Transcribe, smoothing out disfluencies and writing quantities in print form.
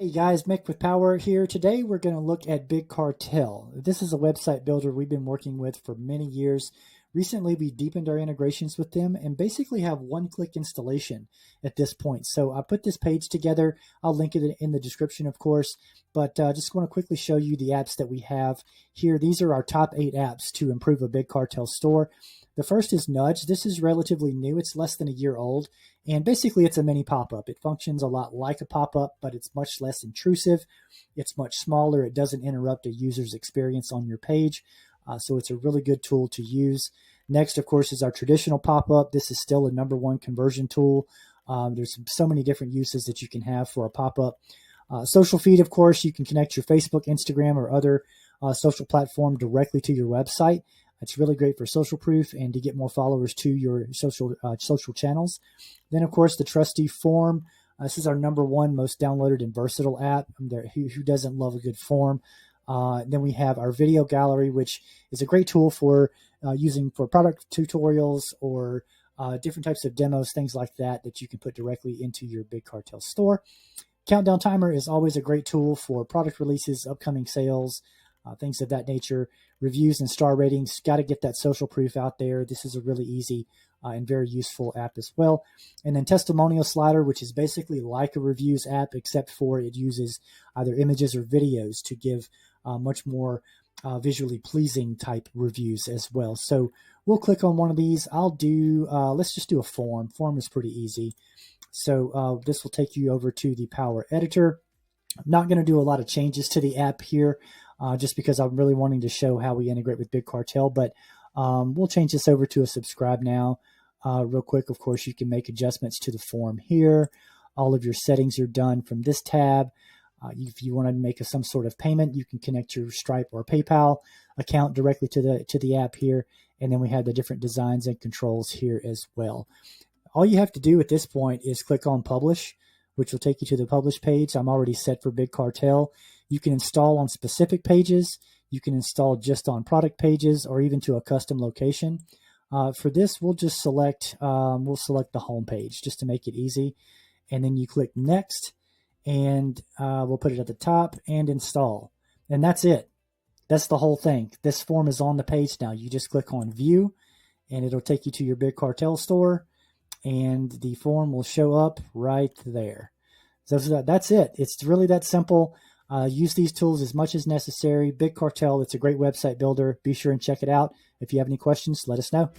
Hey guys, Mick with POWR here. Today we're going to look at BIg Cartel. This is a website builder we've been working with for many years. Recently we deepened our integrations with them and basically have one-click installation at this point. So I put this page together. I'll link it in the description, of course, but just want to quickly show you the apps that we have here. These are our top 8 apps to improve a BIg Cartel store. The first is Nudge. This is relatively new. It's less than a year old. And basically, it's a mini pop-up. It functions a lot like a pop-up, but it's much less intrusive. It's much smaller. It doesn't interrupt a user's experience on your page. So it's a really good tool to use. Next, of course, is our traditional pop-up. This is still a #1 conversion tool. There's so many different uses that you can have for a pop-up. Social feed, of course, you can connect your Facebook, Instagram, or other social platform directly to your website. It's really great for social proof and to get more followers to your social channels. Then, of course, the trusty form. This is our #1 most downloaded and versatile app. Who doesn't love a good form? Then we have our video gallery, which is a great tool for using for product tutorials or different types of demos, things like that, that you can put directly into your BIg Cartel store. Countdown timer is always a great tool for product releases, upcoming sales, things of that nature. Reviews and star ratings, got to get that social proof out there. This is a really easy and very useful app as well. And then testimonial slider, which is basically like a reviews app, except for it uses either images or videos to give much more visually pleasing type reviews as well. So we'll click on one of these. I'll do, let's just do a form. Form is pretty easy. So this will take you over to the POWR editor. I'm not going to do a lot of changes to the app here just because I'm really wanting to show how we integrate with BIg Cartel, but we'll change this over to a subscribe now. Real quick, of course, you can make adjustments to the form here. All of your settings are done from this tab. If you want to make some sort of payment, you can connect your Stripe or PayPal account directly to the app here. And then we have the different designs and controls here as well. All you have to do at this point is click on Publish, which will take you to the Publish page. I'm already set for BIg Cartel. You can install on specific pages. You can install just on product pages or even to a custom location. For this, we'll just select the home page just to make it easy. And then you click Next, and we'll put it at the top and install. And that's it. That's the whole thing. This form is on the page now. You just click on View, and it'll take you to your BIg Cartel store, and the form will show up right there. So that's it. It's really that simple. Use these tools as much as necessary. BIg Cartel, it's a great website builder. Be sure and check it out. If you have any questions, let us know.